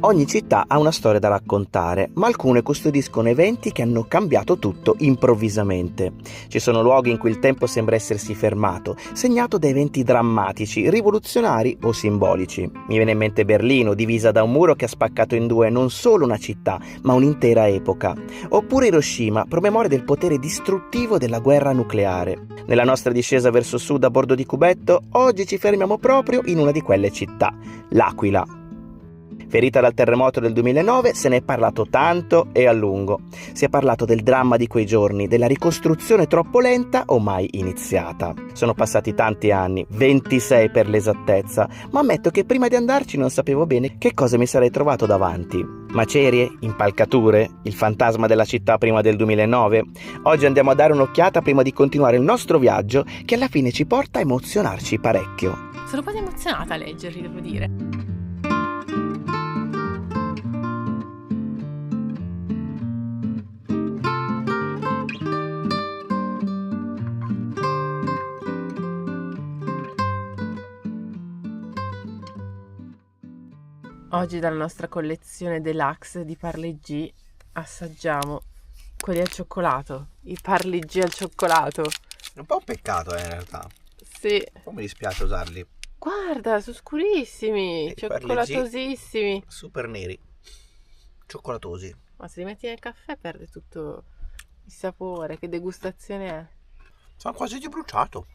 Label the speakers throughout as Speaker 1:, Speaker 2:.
Speaker 1: Ogni città ha una storia da raccontare, ma alcune custodiscono eventi che hanno cambiato tutto improvvisamente. Ci sono luoghi in cui il tempo sembra essersi fermato, segnato da eventi drammatici, rivoluzionari o simbolici. Mi viene in mente Berlino, divisa da un muro che ha spaccato in due non solo una città, ma un'intera epoca. Oppure Hiroshima, promemoria del potere distruttivo della guerra nucleare. Nella nostra discesa verso sud a bordo di Cubetto, oggi ci fermiamo proprio in una di quelle città, L'Aquila. Ferita dal terremoto del 2009, se ne è parlato tanto e a lungo. Si è parlato del dramma di quei giorni, della ricostruzione troppo lenta o mai iniziata. Sono passati tanti anni, 26 per l'esattezza, ma ammetto che prima di andarci non sapevo bene che cosa mi sarei trovato davanti. Macerie? Impalcature? Il fantasma della città prima del 2009? Oggi andiamo a dare un'occhiata prima di continuare il nostro viaggio, che alla fine ci porta a emozionarci parecchio.
Speaker 2: Sono quasi emozionata a leggerli, devo dire. Oggi dalla nostra collezione deluxe di parleggi assaggiamo quelli al cioccolato, i parleggi al cioccolato.
Speaker 1: È un po' un peccato in realtà.
Speaker 2: Sì.
Speaker 1: Un po' mi dispiace usarli.
Speaker 2: Guarda, sono scurissimi, cioccolatosissimi.
Speaker 1: Super neri, cioccolatosi.
Speaker 2: Ma se li metti nel caffè perde tutto il sapore, che degustazione è?
Speaker 1: Sono quasi di bruciato.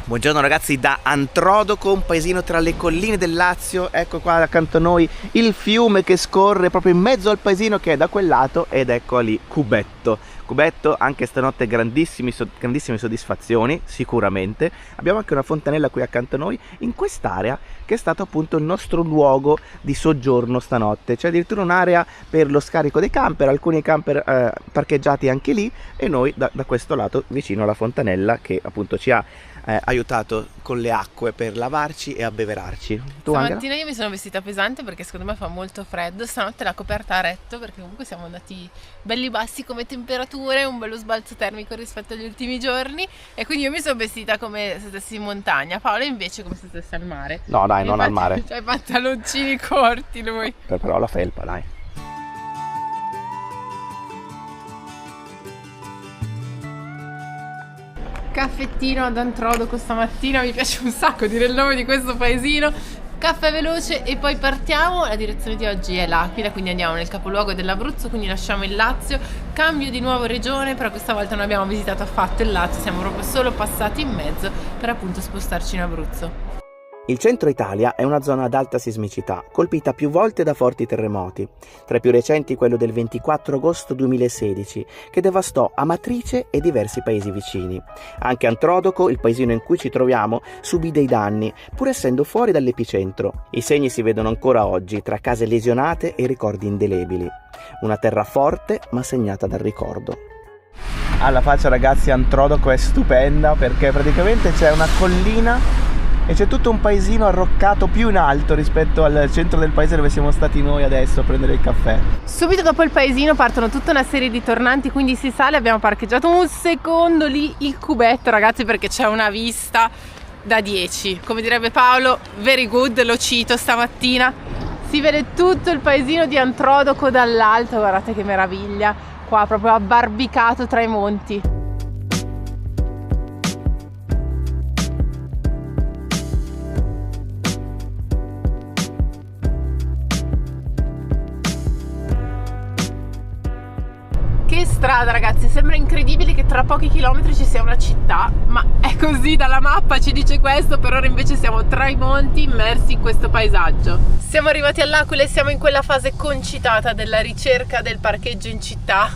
Speaker 1: Buongiorno ragazzi da Antrodoco, un paesino tra le colline del Lazio. Ecco qua accanto a noi il fiume che scorre proprio in mezzo al paesino che è da quel lato, ed ecco lì Cubetto. Cubetto, anche stanotte grandissime soddisfazioni, sicuramente. Abbiamo anche una fontanella qui accanto a noi, in quest'area che è stato appunto il nostro luogo di soggiorno stanotte. C'è addirittura un'area per lo scarico dei camper, alcuni camper parcheggiati anche lì, e noi da questo lato vicino alla fontanella che appunto ci ha aiutato con le acque per lavarci e abbeverarci.
Speaker 2: Stamattina io mi sono vestita pesante perché secondo me fa molto freddo. Stanotte la coperta a retto perché comunque siamo andati belli bassi come temperature, un bello sbalzo termico rispetto agli ultimi giorni, e quindi io mi sono vestita come se stessi in montagna. Paolo invece come se stessi al mare.
Speaker 1: No dai, non al mare.
Speaker 2: C'ha i pantaloncini corti lui.
Speaker 1: Però la felpa, dai.
Speaker 2: Caffettino ad Antrodoco stamattina, mi piace un sacco dire il nome di questo paesino. Caffè veloce e poi partiamo. La direzione di oggi è L'Aquila, quindi andiamo nel capoluogo dell'Abruzzo, quindi lasciamo il Lazio, cambio di nuovo regione, però questa volta non abbiamo visitato affatto il Lazio, siamo proprio solo passati in mezzo per appunto spostarci in Abruzzo.
Speaker 1: Il centro Italia è una zona ad alta sismicità, colpita più volte da forti terremoti. Tra i più recenti quello del 24 agosto 2016, che devastò Amatrice e diversi paesi vicini. Anche Antrodoco, il paesino in cui ci troviamo, subì dei danni, pur essendo fuori dall'epicentro. I segni si vedono ancora oggi, tra case lesionate e ricordi indelebili. Una terra forte, ma segnata dal ricordo. Alla faccia ragazzi, Antrodoco è stupenda perché praticamente c'è una collina e c'è tutto un paesino arroccato più in alto rispetto al centro del paese dove siamo stati noi adesso a prendere il caffè.
Speaker 2: Subito dopo il paesino partono tutta una serie di tornanti, quindi si sale. Abbiamo parcheggiato un secondo lì il cubetto ragazzi perché c'è una vista da 10, come direbbe Paolo, very good, lo cito stamattina. Si vede tutto il paesino di Antrodoco dall'alto, guardate che meraviglia, qua proprio abbarbicato tra i monti. Che strada ragazzi, sembra incredibile che tra pochi chilometri ci sia una città, ma è così, dalla mappa ci dice questo, per ora invece siamo tra i monti immersi in questo paesaggio. Siamo arrivati all'Aquila e siamo in quella fase concitata della ricerca del parcheggio in città,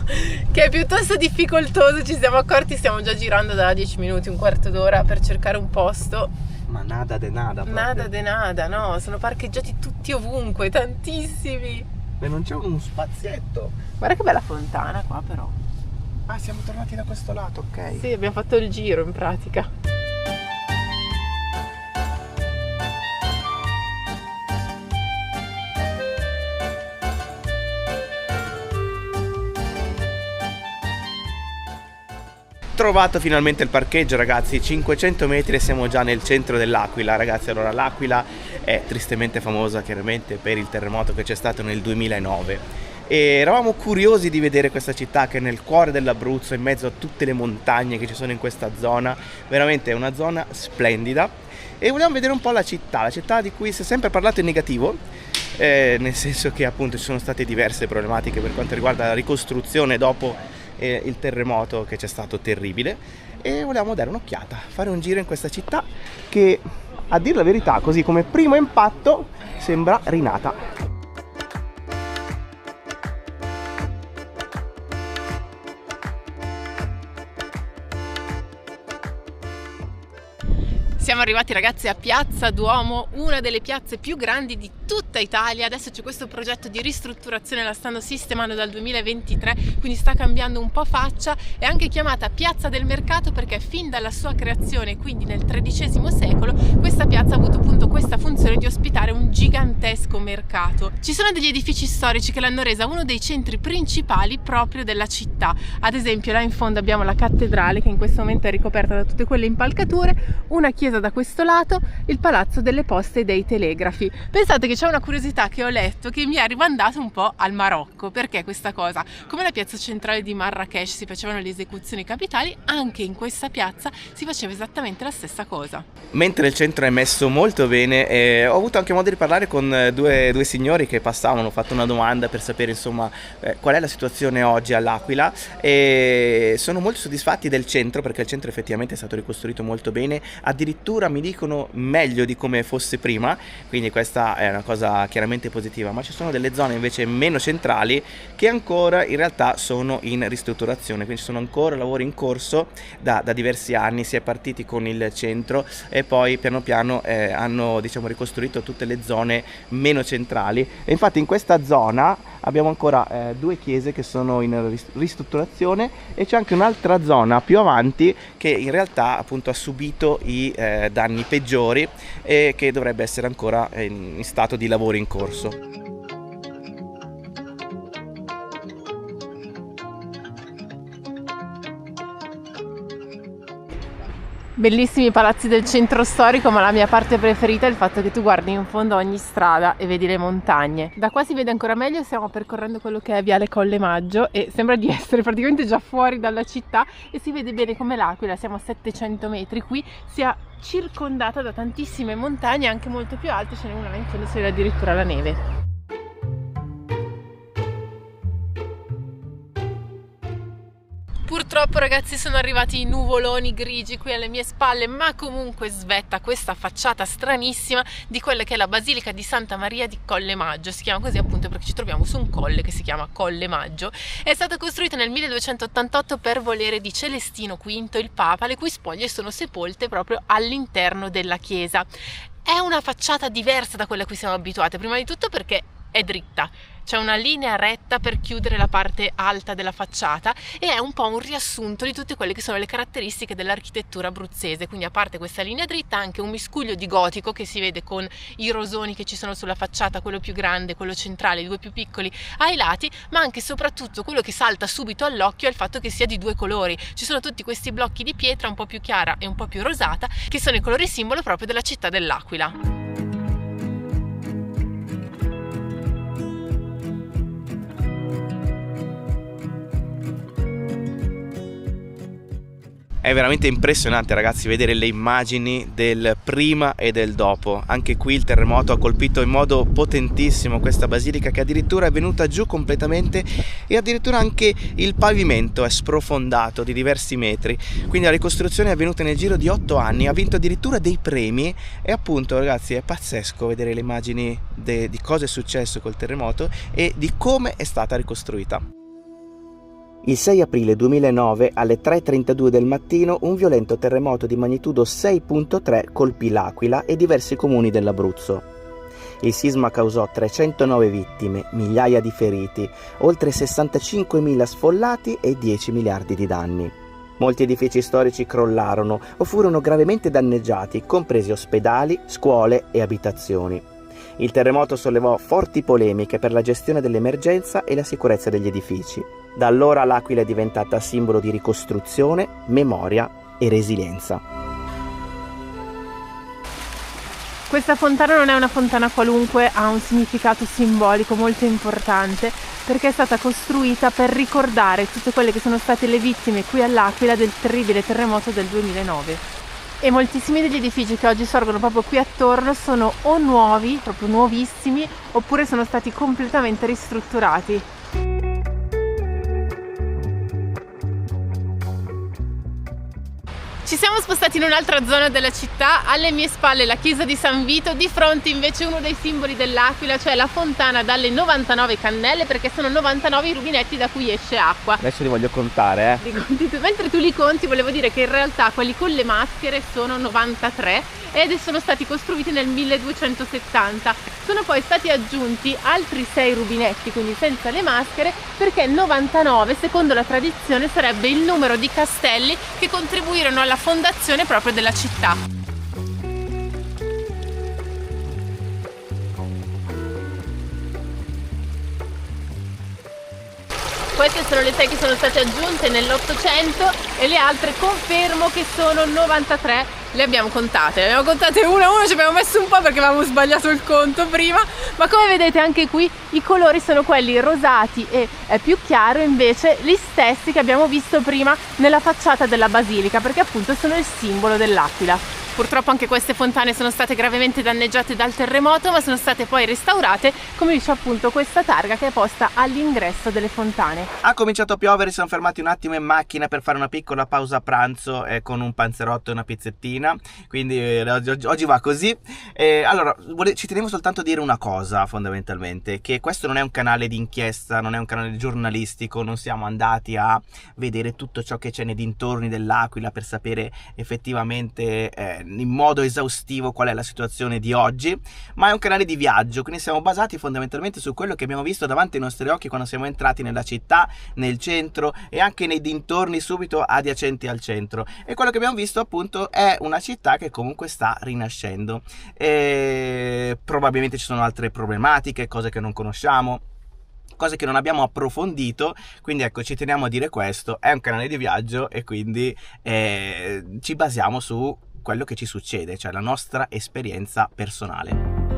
Speaker 2: che è piuttosto difficoltoso, ci siamo accorti, stiamo già girando da 10 minuti, un quarto d'ora per cercare un posto.
Speaker 1: Ma nada de nada proprio.
Speaker 2: Nada de nada, no, sono parcheggiati tutti ovunque, tantissimi.
Speaker 1: E non c'è uno spazietto.
Speaker 2: Guarda che bella fontana qua però.
Speaker 1: Ah, siamo tornati da questo lato, ok.
Speaker 2: Sì, abbiamo fatto il giro in pratica.
Speaker 1: trovato finalmente il parcheggio, ragazzi, 500 metri e siamo già nel centro dell'Aquila. Ragazzi, allora l'Aquila è tristemente famosa chiaramente per il terremoto che c'è stato nel 2009 e eravamo curiosi di vedere questa città che è nel cuore dell'Abruzzo, in mezzo a tutte le montagne che ci sono in questa zona. Veramente è una zona splendida e vogliamo vedere un po' la città di cui si è sempre parlato in negativo, nel senso che appunto ci sono state diverse problematiche per quanto riguarda la ricostruzione dopo il terremoto che c'è stato terribile, e vogliamo dare un'occhiata, fare un giro in questa città che, a dir la verità, così come primo impatto sembra rinata.
Speaker 2: Siamo arrivati, ragazzi, a Piazza Duomo, una delle piazze più grandi di tutta Italia. Adesso c'è questo progetto di ristrutturazione, la stanno sistemando dal 2023, quindi sta cambiando un po' faccia. È anche chiamata Piazza del Mercato perché fin dalla sua creazione, quindi nel XIII secolo, questa piazza ha avuto appunto questa funzione di ospitare un gigantesco mercato. Ci sono degli edifici storici che l'hanno resa uno dei centri principali proprio della città. Ad esempio là in fondo abbiamo la cattedrale, che in questo momento è ricoperta da tutte quelle impalcature, una chiesa da questo lato, il palazzo delle poste e dei telegrafi. Pensate che c'è una curiosità che ho letto che mi ha rimandato un po' al Marocco. Perché questa cosa? Come la piazza centrale di Marrakech si facevano le esecuzioni capitali, anche in questa piazza si faceva esattamente la stessa cosa.
Speaker 1: Mentre il centro è messo molto bene, ho avuto anche modo di parlare con due signori che passavano, ho fatto una domanda per sapere insomma qual è la situazione oggi all'Aquila, e sono molto soddisfatti del centro perché il centro effettivamente è stato ricostruito molto bene, addirittura mi dicono meglio di come fosse prima, quindi questa è una cosa chiaramente positiva. Ma ci sono delle zone invece meno centrali che ancora in realtà sono in ristrutturazione, quindi ci sono ancora lavori in corso da diversi anni. Si è partiti con il centro e poi piano piano hanno, diciamo, ricostruito tutte le zone meno centrali, e infatti in questa zona abbiamo ancora due chiese che sono in ristrutturazione, e c'è anche un'altra zona più avanti che in realtà appunto ha subito i danni peggiori e che dovrebbe essere ancora in stato di lavori in corso.
Speaker 2: Bellissimi i palazzi del centro storico, ma la mia parte preferita è il fatto che tu guardi in fondo a ogni strada e vedi le montagne. Da qua si vede ancora meglio, stiamo percorrendo quello che è Viale Colle Maggio e sembra di essere praticamente già fuori dalla città, e si vede bene come l'Aquila, siamo a 700 metri, qui sia circondata da tantissime montagne, anche molto più alte. Ce n'è una là in fondo, si vede addirittura la neve. Purtroppo, ragazzi, sono arrivati i nuvoloni grigi qui alle mie spalle, ma comunque svetta questa facciata stranissima di quella che è la Basilica di Santa Maria di Colle Maggio. Si chiama così appunto perché ci troviamo su un colle che si chiama Colle Maggio. È stata costruita nel 1288 per volere di Celestino V, il Papa, le cui spoglie sono sepolte proprio all'interno della chiesa. È una facciata diversa da quella a cui siamo abituate, prima di tutto perché è dritta, c'è una linea retta per chiudere la parte alta della facciata, e è un po' un riassunto di tutte quelle che sono le caratteristiche dell'architettura abruzzese. Quindi, a parte questa linea dritta, anche un miscuglio di gotico che si vede con i rosoni che ci sono sulla facciata, quello più grande, quello centrale, i due più piccoli ai lati, ma anche e soprattutto quello che salta subito all'occhio è il fatto che sia di due colori. Ci sono tutti questi blocchi di pietra, un po' più chiara e un po' più rosata, che sono i colori simbolo proprio della città dell'Aquila.
Speaker 1: È veramente impressionante, ragazzi, vedere le immagini del prima e del dopo. Anche qui il terremoto ha colpito in modo potentissimo questa basilica, che addirittura è venuta giù completamente, e addirittura anche il pavimento è sprofondato di diversi metri. Quindi la ricostruzione è avvenuta nel giro di 8 anni, ha vinto addirittura dei premi, e appunto, ragazzi, è pazzesco vedere le immagini di cosa è successo col terremoto e di come è stata ricostruita. Il 6 aprile 2009 alle 3:32 del mattino un violento terremoto di magnitudo 6.3 colpì l'Aquila e diversi comuni dell'Abruzzo. Il sisma causò 309 vittime, migliaia di feriti, oltre 65.000 sfollati e 10 miliardi di danni. Molti edifici storici crollarono o furono gravemente danneggiati, compresi ospedali, scuole e abitazioni. Il terremoto sollevò forti polemiche per la gestione dell'emergenza e la sicurezza degli edifici. Da allora l'Aquila è diventata simbolo di ricostruzione, memoria e resilienza.
Speaker 2: Questa fontana non è una fontana qualunque, ha un significato simbolico molto importante perché è stata costruita per ricordare tutte quelle che sono state le vittime qui all'Aquila del terribile terremoto del 2009. E moltissimi degli edifici che oggi sorgono proprio qui attorno sono o nuovi, proprio nuovissimi, oppure sono stati completamente ristrutturati. Ci siamo spostati in un'altra zona della città, alle mie spalle la chiesa di San Vito, di fronte invece uno dei simboli dell'Aquila, cioè la fontana dalle 99 cannelle, perché sono 99 i rubinetti da cui esce acqua.
Speaker 1: Adesso li voglio contare,
Speaker 2: Mentre tu li conti, volevo dire che in realtà quelli con le maschere sono 93 ed sono stati costruiti nel 1270. Sono poi stati aggiunti altri 6 rubinetti, quindi senza le maschere, perché 99, secondo la tradizione, sarebbe il numero di castelli che contribuirono alla fondazione proprio della città. Queste sono le 6 che sono state aggiunte nell'800 e le altre confermo che sono 93. Le abbiamo contate una a una, ci abbiamo messo un po' perché avevamo sbagliato il conto prima, ma come vedete anche qui i colori sono quelli rosati e più chiaro invece gli stessi che abbiamo visto prima nella facciata della basilica, perché appunto sono il simbolo dell'Aquila. Purtroppo anche queste fontane sono state gravemente danneggiate dal terremoto, ma sono state poi restaurate, come dice appunto questa targa che è posta all'ingresso delle fontane.
Speaker 1: Ha cominciato a piovere, siamo fermati un attimo in macchina per fare una piccola pausa pranzo con un panzerotto e una pizzettina, quindi oggi va così. Allora, ci tenevo soltanto a dire una cosa fondamentalmente, che questo non è un canale di inchiesta, non è un canale giornalistico, non siamo andati a vedere tutto ciò che c'è nei dintorni dell'Aquila per sapere effettivamente in modo esaustivo qual è la situazione di oggi, ma è un canale di viaggio, quindi siamo basati fondamentalmente su quello che abbiamo visto davanti ai nostri occhi quando siamo entrati nella città, nel centro e anche nei dintorni subito adiacenti al centro, e quello che abbiamo visto appunto è una città che comunque sta rinascendo, e probabilmente ci sono altre problematiche, cose che non conosciamo, cose che non abbiamo approfondito, quindi ecco, ci teniamo a dire questo, è un canale di viaggio e quindi ci basiamo su quello che ci succede, cioè la nostra esperienza personale.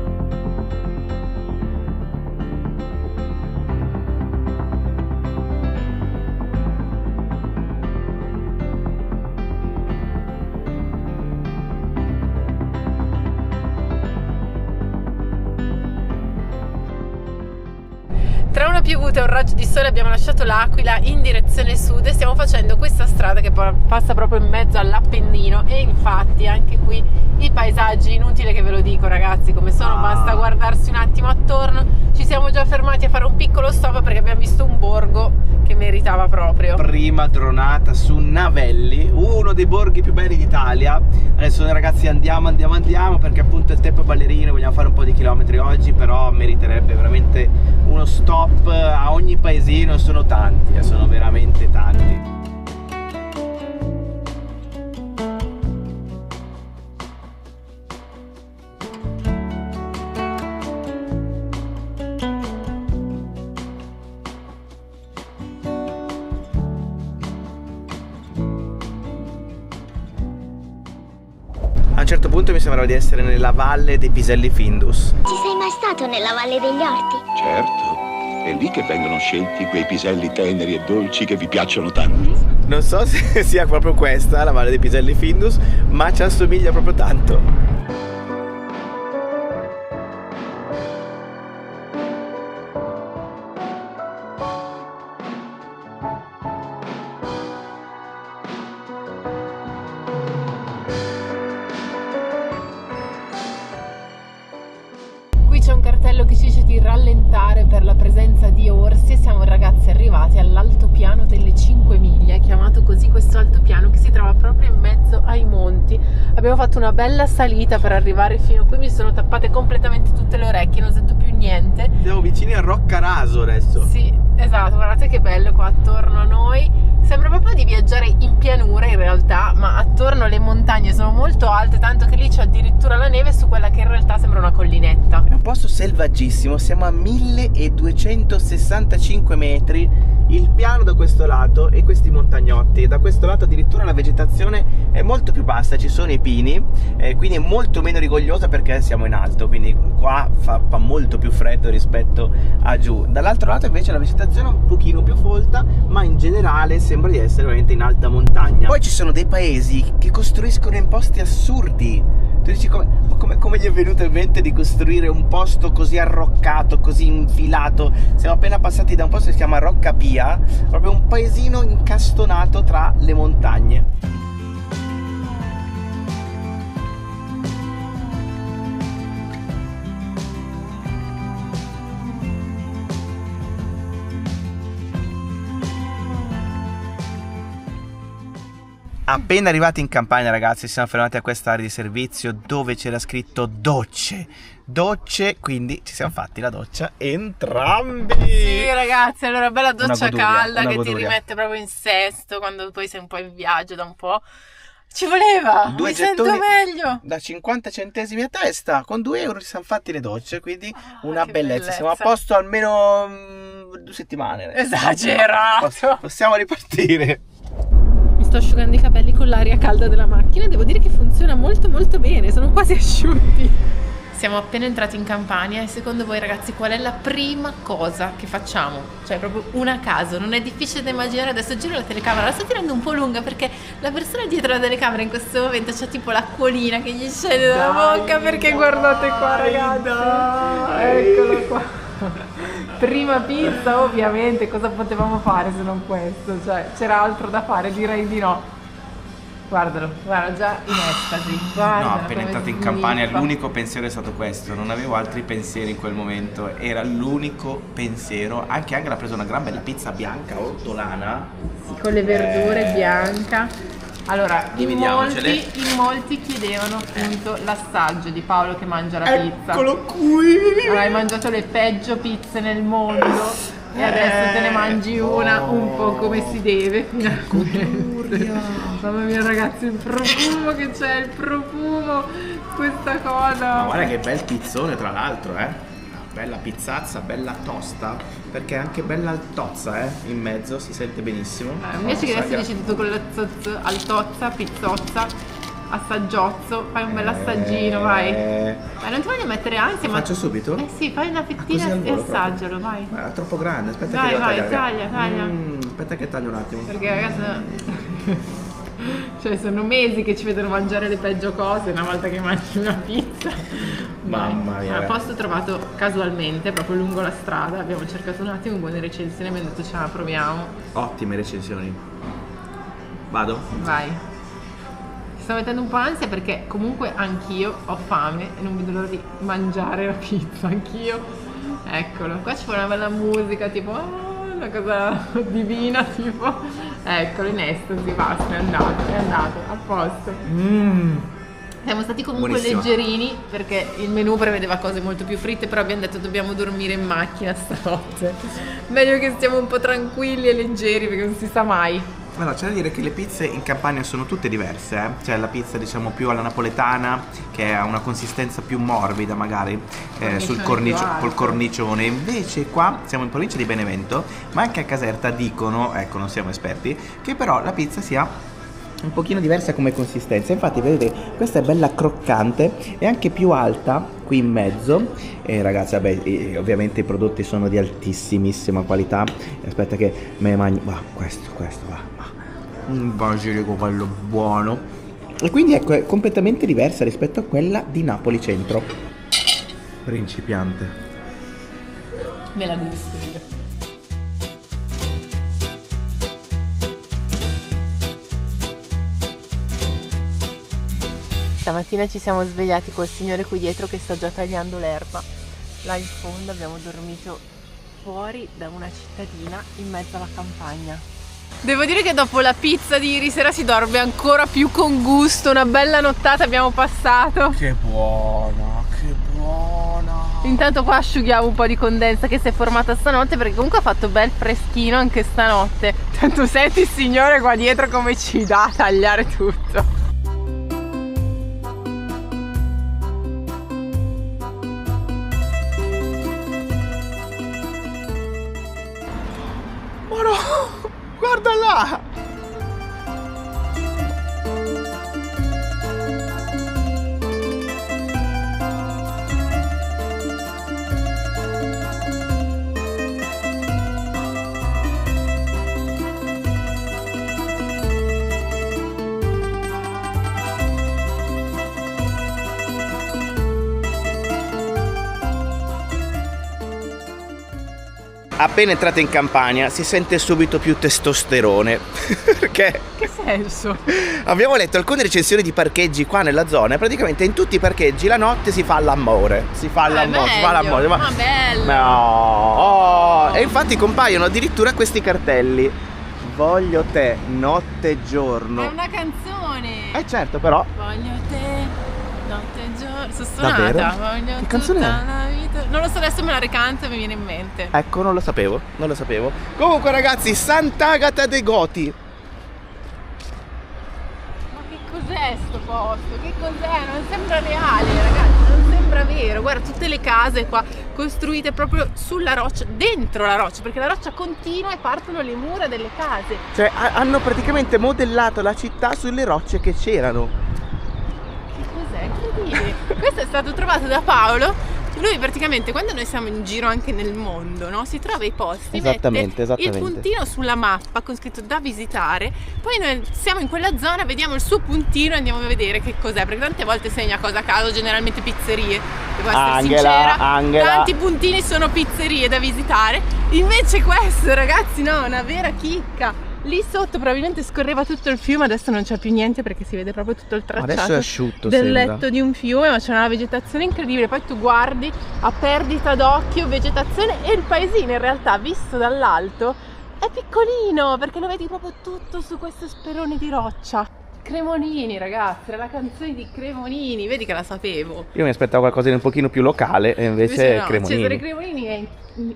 Speaker 2: Tra una piovuta e un raggio di sole abbiamo lasciato l'Aquila in direzione sud e stiamo facendo questa strada che passa proprio in mezzo all'Appennino, e infatti anche qui i paesaggi, inutile che ve lo dico ragazzi come sono, basta guardarsi un attimo attorno. Ci siamo già fermati a fare un piccolo stop perché abbiamo visto un borgo che meritava proprio.
Speaker 1: Prima dronata su Navelli, uno dei borghi più belli d'Italia. Adesso noi ragazzi andiamo perché appunto il tempo è ballerino, vogliamo fare un po' di chilometri oggi, però meriterebbe veramente uno stop a ogni paesino, sono tanti, sono veramente tanti. A un certo punto mi sembrava di essere nella valle dei Piselli Findus.
Speaker 3: Ci sei mai stato nella Valle degli Orti?
Speaker 4: Certo, è lì che vengono scelti quei piselli teneri e dolci che vi piacciono tanto.
Speaker 1: Non so se sia proprio questa la valle dei Piselli Findus, ma ci assomiglia proprio tanto.
Speaker 2: C'è un cartello che ci dice di rallentare per la presenza di orsi e siamo ragazzi arrivati all'altopiano delle 5 miglia, chiamato così questo altopiano che si trova proprio in mezzo ai monti. Abbiamo fatto una bella salita per arrivare fino qui, mi sono tappate completamente tutte le orecchie, non sento più niente.
Speaker 1: Siamo vicini a Roccaraso adesso.
Speaker 2: Sì, esatto, guardate che bello qua attorno a noi. Sembra proprio di viaggiare in pianura in realtà, ma attorno le montagne sono molto alte, tanto che lì c'è addirittura la neve su quella che in realtà sembra una collinetta.
Speaker 1: È un posto selvaggissimo, siamo a 1265 metri il piano da questo lato e questi montagnotti. Da questo lato addirittura la vegetazione è molto più bassa, ci sono i pini, quindi è molto meno rigogliosa perché siamo in alto, quindi qua fa molto più freddo rispetto a giù. Dall'altro lato invece la vegetazione è un pochino più folta, ma in generale sembra di essere veramente in alta montagna. Poi ci sono dei paesi che costruiscono in posti assurdi. Tu dici come gli è venuto in mente di costruire un posto così arroccato, così infilato? Siamo appena passati da un posto che si chiama Rocca Pia, proprio un paesino incastonato tra le montagne. Appena arrivati in campagna, ragazzi, siamo fermati a quest'area di servizio dove c'era scritto docce, quindi ci siamo fatti la doccia entrambi.
Speaker 2: Sì, ragazzi, allora bella doccia calda che ti
Speaker 1: goduria.
Speaker 2: rimette proprio in sesto quando poi sei un po' in viaggio da un po'. Ci voleva, mi sento meglio.
Speaker 1: Da 50 centesimi a testa, con 2 euro ci siamo fatti le docce, quindi una
Speaker 2: che
Speaker 1: bellezza.
Speaker 2: bellezza.
Speaker 1: Siamo a posto almeno 2 settimane.
Speaker 2: Esagerato.
Speaker 1: Possiamo ripartire.
Speaker 2: Mi sto asciugando i capelli con l'aria calda della macchina e devo dire che funziona molto molto bene, sono quasi asciutti. Siamo appena entrati in Campania e secondo voi, ragazzi, qual è la prima cosa che facciamo? Cioè proprio una a caso, non è difficile da immaginare. Adesso giro la telecamera, la sto tirando un po' lunga perché la persona dietro la telecamera in questo momento c'ha tipo l'acquolina che gli scende dalla bocca, perché guardate qua, ragazzi, eccolo qua. Prima pizza, ovviamente, cosa potevamo fare se non questo? Cioè, c'era altro da fare? Direi di no. Guardalo, guarda, già in estasi. Guarda,
Speaker 1: No, appena entrato in
Speaker 2: sniffa.
Speaker 1: Campania l'unico pensiero è stato questo, non avevo altri pensieri in quel momento, era l'unico pensiero. Anche Angela ha preso una gran bella pizza bianca ortolana.
Speaker 2: Sì, con le verdure bianca. Allora,
Speaker 1: Dividiamocele.
Speaker 2: in molti chiedevano appunto l'assaggio di Paolo che mangia la pizza.
Speaker 1: Eccolo qui!
Speaker 2: Allora, hai mangiato le peggio pizze nel mondo e adesso te ne mangi una un po' come si deve, finalmente. Mamma mia, ragazzi, il profumo che c'è, il profumo, questa cosa.
Speaker 1: Ma guarda che bel pizzone, tra l'altro, bella pizzazza, bella tosta, perché è anche bella altozza, in mezzo, si sente benissimo.
Speaker 2: Invece che adesso dici tutto con la altozza, pizzozza, assaggiozzo, fai un bel assaggino, vai. Ma non ti voglio mettere ansia, ma
Speaker 1: Faccio subito?
Speaker 2: Eh sì, fai una fettina
Speaker 1: così al
Speaker 2: e
Speaker 1: volo
Speaker 2: assaggialo, vai.
Speaker 1: Ma è troppo grande, aspetta
Speaker 2: Vai,
Speaker 1: che devo
Speaker 2: vai,
Speaker 1: tagliare.
Speaker 2: taglia.
Speaker 1: Aspetta che taglio un attimo.
Speaker 2: Perché ragazzi, cioè sono mesi che ci vedono mangiare le peggio cose una volta che mangi una pizza.
Speaker 1: Mamma mia.
Speaker 2: Al posto trovato casualmente proprio lungo la strada, abbiamo cercato un attimo buone recensioni, abbiamo detto ce la proviamo.
Speaker 1: Ottime recensioni. Vado?
Speaker 2: Vai. Ti sto mettendo un po' ansia perché comunque anch'io ho fame e non vedo l'ora di mangiare la pizza, anch'io. Eccolo, qua ci vuole una bella musica tipo una cosa divina tipo. Eccolo, in estasi, basta, è andato, a posto. Siamo stati comunque
Speaker 1: Buonissima.
Speaker 2: leggerini perché il menù prevedeva cose molto più fritte, però abbiamo detto dobbiamo dormire in macchina stanotte. Meglio che stiamo un po' tranquilli e leggeri perché non si sa mai.
Speaker 1: Allora, c'è da dire che le pizze in Campania sono tutte diverse, Cioè la pizza diciamo più alla napoletana, che ha una consistenza più morbida magari, sul col cornicione. Invece qua siamo in provincia di Benevento, ma anche a Caserta dicono, ecco non siamo esperti, che però la pizza sia un pochino diversa come consistenza. Infatti vedete, questa è bella croccante e anche più alta qui in mezzo. Ragazzi, vabbè, ovviamente i prodotti sono di altissimissima qualità. Aspetta che me ne mangio. Questo va. Un basilico quello buono. E quindi ecco, è completamente diversa rispetto a quella di Napoli Centro. Principiante.
Speaker 2: Me la gusto io. Stamattina ci siamo svegliati col signore qui dietro che sta già tagliando l'erba. Là in fondo abbiamo dormito fuori da una cittadina in mezzo alla campagna. Devo dire che dopo la pizza di ieri sera si dorme ancora più con gusto, una bella nottata abbiamo passato.
Speaker 1: Che buona, che buona.
Speaker 2: Intanto qua asciughiamo un po' di condensa che si è formata stanotte perché comunque ha fatto bel freschino anche stanotte. Tanto senti il signore qua dietro come ci dà a tagliare tutto.
Speaker 1: qua! Appena entrate in Campania si sente subito più testosterone. Perché?
Speaker 2: Che senso?
Speaker 1: Abbiamo letto alcune recensioni di parcheggi qua nella zona e praticamente in tutti i parcheggi la notte si fa l'amore. Si fa l'amore, si fa l'amore.
Speaker 2: Ma bello!
Speaker 1: No! Oh, e infatti compaiono addirittura questi cartelli. Voglio te, notte e giorno.
Speaker 2: È una canzone!
Speaker 1: Certo, però.
Speaker 2: Voglio te, notte e giorno. Sono stonata.
Speaker 1: Davvero?
Speaker 2: Voglio
Speaker 1: Che canzone
Speaker 2: tutta
Speaker 1: è?
Speaker 2: la vita. Non lo so, adesso me la ricanto e mi viene in mente.
Speaker 1: Ecco, non lo sapevo. Comunque ragazzi, Sant'Agata dei Goti.
Speaker 2: Ma che cos'è sto posto? Che cos'è? Non sembra reale, ragazzi, non sembra vero. Guarda, tutte le case qua costruite proprio sulla roccia, dentro la roccia, perché la roccia continua e partono le mura delle case.
Speaker 1: Cioè, hanno praticamente modellato la città sulle rocce che c'erano.
Speaker 2: Che cos'è? Incredibile. Questo è stato trovato da Paolo. Lui praticamente quando noi siamo in giro anche nel mondo, no? Si trova i posti,
Speaker 1: Esattamente.
Speaker 2: il puntino sulla mappa con scritto da visitare, poi noi siamo in quella zona, vediamo il suo puntino e andiamo a vedere che cos'è, perché tante volte segna cosa a caso, generalmente pizzerie, devo essere sincera, tanti puntini sono pizzerie da visitare, invece questo, ragazzi, no, una vera chicca. Lì sotto probabilmente scorreva tutto il fiume, adesso non c'è più niente perché si vede proprio tutto il tracciato.
Speaker 1: Adesso è asciutto,
Speaker 2: del
Speaker 1: sembra.
Speaker 2: letto di un fiume, ma c'è una vegetazione incredibile. Poi tu guardi a perdita d'occhio vegetazione e il paesino in realtà visto dall'alto è piccolino perché lo vedi proprio tutto su questo sperone di roccia. Cremonini, ragazzi, era la canzone di Cremonini, vedi che la sapevo.
Speaker 1: Io mi aspettavo qualcosa di un pochino più locale e invece
Speaker 2: no,
Speaker 1: Cremonini.
Speaker 2: Cesare Cremonini è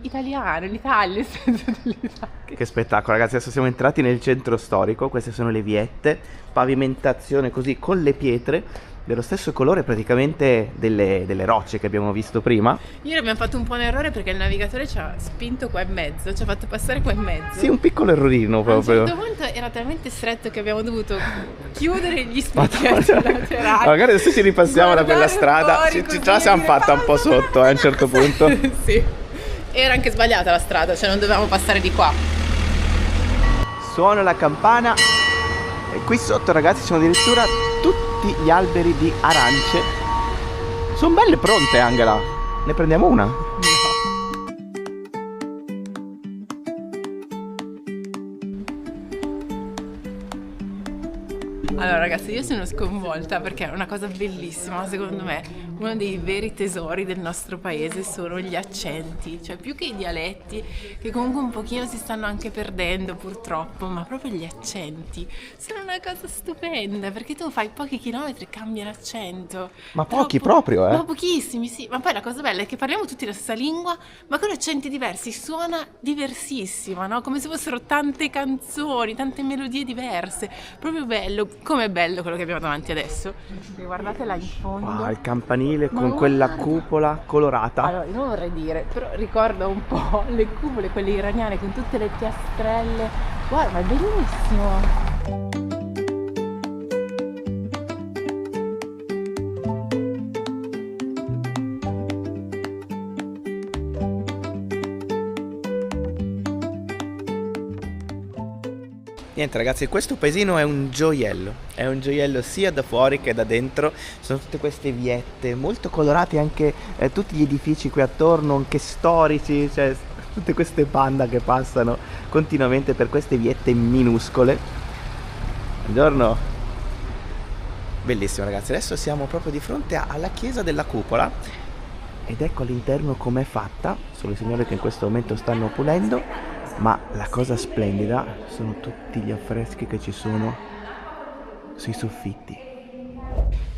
Speaker 2: italiano, l'Italia, il senso dell'Italia.
Speaker 1: Che spettacolo, ragazzi, adesso siamo entrati nel centro storico, queste sono le viette, pavimentazione così con le pietre dello stesso colore praticamente delle rocce che abbiamo visto prima.
Speaker 2: Ieri abbiamo fatto un po' un errore perché il navigatore ci ha spinto qua in mezzo, ci ha fatto passare qua in mezzo.
Speaker 1: Sì, un piccolo errorino
Speaker 2: A un
Speaker 1: proprio.
Speaker 2: certo punto era talmente stretto che abbiamo dovuto chiudere gli specchietti laterali.
Speaker 1: Magari adesso ci ripassiamo da quella
Speaker 2: Guardare
Speaker 1: strada,
Speaker 2: fuori
Speaker 1: ce
Speaker 2: così
Speaker 1: la siamo
Speaker 2: e dire,
Speaker 1: fatta un po' sotto a un certo punto.
Speaker 2: Sì. Era anche sbagliata la strada, cioè non dovevamo passare di qua.
Speaker 1: Suona la campana e qui sotto, ragazzi, sono addirittura tutti gli alberi di arance. Sono belle pronte, Angela. Ne prendiamo una?
Speaker 2: Allora ragazzi, io sono sconvolta perché è una cosa bellissima, secondo me uno dei veri tesori del nostro paese sono gli accenti, cioè più che i dialetti che comunque un pochino si stanno anche perdendo purtroppo, ma proprio gli accenti sono una cosa stupenda perché tu fai pochi chilometri e cambia l'accento.
Speaker 1: Ma pochi proprio,
Speaker 2: Ma pochissimi, sì, ma poi la cosa bella è che parliamo tutti la stessa lingua ma con accenti diversi, suona diversissima, no? Come se fossero tante canzoni, tante melodie diverse, proprio bello. Com'è bello quello che abbiamo davanti adesso. Guardate là in fondo.
Speaker 1: Wow, il campanile con quella cupola colorata.
Speaker 2: Allora, io non vorrei dire, però ricorda un po' le cupole, quelle iraniane con tutte le piastrelle. Guarda, ma è bellissimo.
Speaker 1: Niente, ragazzi, questo paesino è un gioiello sia da fuori che da dentro. Sono tutte queste viette molto colorate, anche tutti gli edifici qui attorno, anche storici, cioè tutte queste panda che passano continuamente per queste viette minuscole. Buongiorno. Bellissimo, ragazzi, adesso siamo proprio di fronte alla chiesa della cupola ed ecco all'interno com'è fatta. Sono i signori che in questo momento stanno pulendo. Ma la cosa splendida sono tutti gli affreschi che ci sono sui soffitti.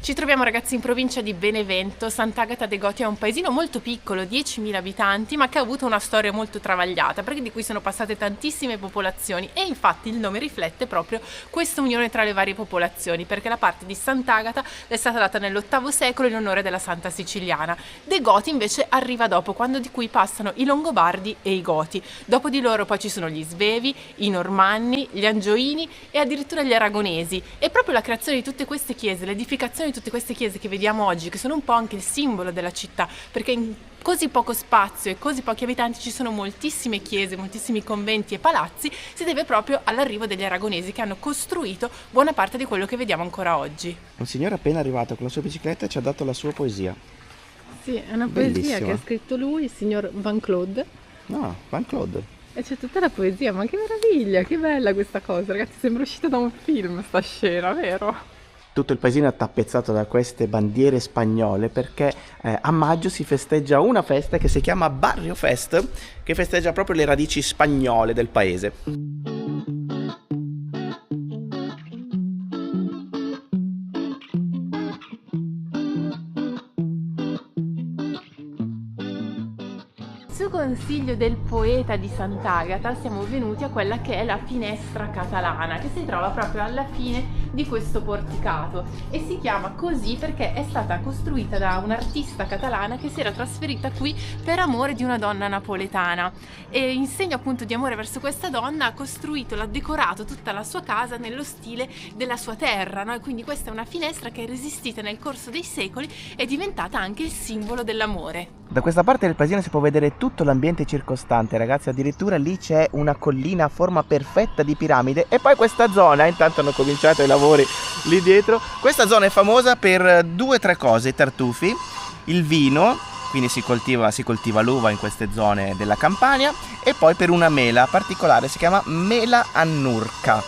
Speaker 2: Ci troviamo ragazzi in provincia di Benevento. Sant'Agata de' Goti è un paesino molto piccolo, 10.000 abitanti, ma che ha avuto una storia molto travagliata, perché di cui sono passate tantissime popolazioni, e infatti il nome riflette proprio questa unione tra le varie popolazioni, perché la parte di Sant'Agata è stata data nell'VIII secolo in onore della Santa Siciliana. De' Goti invece arriva dopo, quando di cui passano i Longobardi e i Goti. Dopo di loro poi ci sono gli Svevi, i Normanni, gli Angioini e addirittura gli Aragonesi. E proprio la creazione di tutte queste chiese, l'edificazione di tutte queste chiese che vediamo oggi, che sono un po' anche il simbolo della città, perché in così poco spazio e così pochi abitanti ci sono moltissime chiese, moltissimi conventi e palazzi, si deve proprio all'arrivo degli Aragonesi, che hanno costruito buona parte di quello che vediamo ancora oggi.
Speaker 1: Un signore appena arrivato con la sua bicicletta ci ha dato la sua poesia.
Speaker 2: Sì, è una poesia
Speaker 1: Bellissima.
Speaker 2: che ha scritto lui, il signor Van Claude.
Speaker 1: No, Van Claude.
Speaker 2: E c'è tutta la poesia, ma che meraviglia, che bella questa cosa, ragazzi, sembra uscita da un film sta scena, vero?
Speaker 1: Tutto il paesino è tappezzato da queste bandiere spagnole perché a maggio si festeggia una festa che si chiama Barrio Fest, che festeggia proprio le radici spagnole del paese.
Speaker 2: Su consiglio del poeta di Sant'Agata siamo venuti a quella che è la finestra catalana, che si trova proprio alla fine di questo porticato, e si chiama così perché è stata costruita da un'artista catalana che si era trasferita qui per amore di una donna napoletana, e in segno appunto di amore verso questa donna ha costruito, l'ha decorato tutta la sua casa nello stile della sua terra, no? E quindi questa è una finestra che è resistita nel corso dei secoli, è diventata anche il simbolo dell'amore.
Speaker 1: Da questa parte del paesino si può vedere tutto l'ambiente circostante, ragazzi, addirittura lì c'è una collina a forma perfetta di piramide, e poi questa zona, intanto hanno cominciato i lavori lì dietro, questa zona è famosa per 2 o 3 cose: i tartufi, il vino, quindi si coltiva l'uva in queste zone della Campania, e poi per una mela particolare, si chiama mela annurca.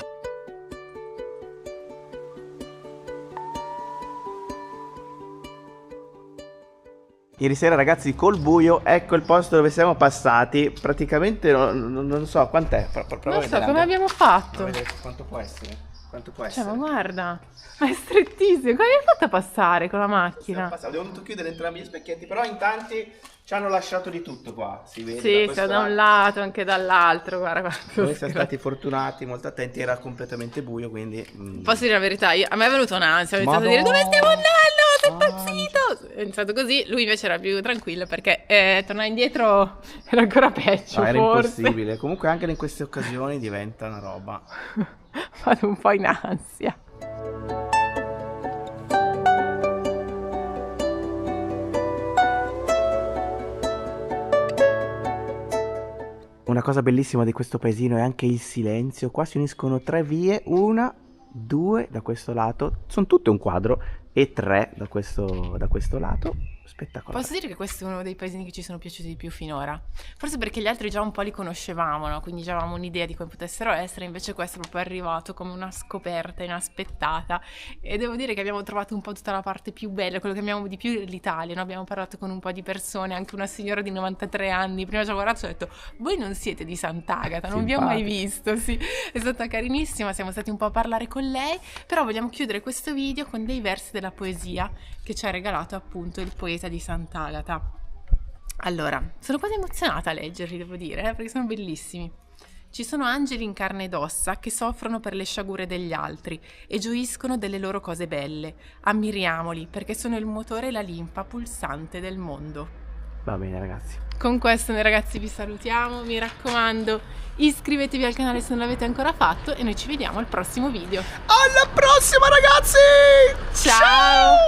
Speaker 1: Ieri sera, ragazzi, col buio, ecco il posto dove siamo passati. Praticamente non so quant'è.
Speaker 2: Non so come abbiamo fatto.
Speaker 1: Quanto può essere? Quanto può
Speaker 2: Cioè,
Speaker 1: essere?
Speaker 2: ma guarda, ma è strettissimo. Come hai fatto a passare con la macchina?
Speaker 1: Abbiamo dovuto chiudere entrambi gli specchietti, però in tanti ci hanno lasciato di tutto qua. Si vede
Speaker 2: Sì,
Speaker 1: da
Speaker 2: sia da un lato anche dall'altro. Guarda.
Speaker 1: Noi siamo stati fortunati, molto attenti, era completamente buio, quindi...
Speaker 2: Posso dire la verità, a me è venuta un'ansia, ho iniziato a dire: dove stiamo andando? Sei impazzito! È iniziato così, lui invece era più tranquillo perché tornare indietro era ancora peggio.
Speaker 1: No, era
Speaker 2: forse.
Speaker 1: impossibile. Comunque anche in queste occasioni diventa una roba.
Speaker 2: Vado un po' in ansia.
Speaker 1: Una cosa bellissima di questo paesino è anche il silenzio. Qua si uniscono 3 vie, 1, 2 da questo lato, sono tutte un quadro, e 3 da questo lato. Spettacolare.
Speaker 2: Posso dire che questo è uno dei paesini che ci sono piaciuti di più finora? Forse perché gli altri già un po' li conoscevamo, no? Quindi già avevamo un'idea di come potessero essere, invece questo è proprio arrivato come una scoperta inaspettata, e devo dire che abbiamo trovato un po' tutta la parte più bella, quello che amiamo di più è l'Italia, no? Abbiamo parlato con un po' di persone, anche una signora di 93 anni, prima ci ha guardato e ha detto: voi non siete di Sant'Agata, non vi ho mai visto, sì, è stata carinissima, siamo stati un po' a parlare con lei, però vogliamo chiudere questo video con dei versi della poesia che ci ha regalato appunto il poeta di Sant'Agata. Allora, sono quasi emozionata a leggerli, devo dire, perché sono bellissimi. Ci sono angeli in carne ed ossa che soffrono per le sciagure degli altri e gioiscono delle loro cose belle. Ammiriamoli perché sono il motore e la linfa pulsante del mondo.
Speaker 1: Va bene, ragazzi.
Speaker 2: Con questo noi ragazzi vi salutiamo, mi raccomando iscrivetevi al canale se non l'avete ancora fatto, e noi ci vediamo al prossimo video.
Speaker 1: Alla prossima, ragazzi!
Speaker 2: Ciao!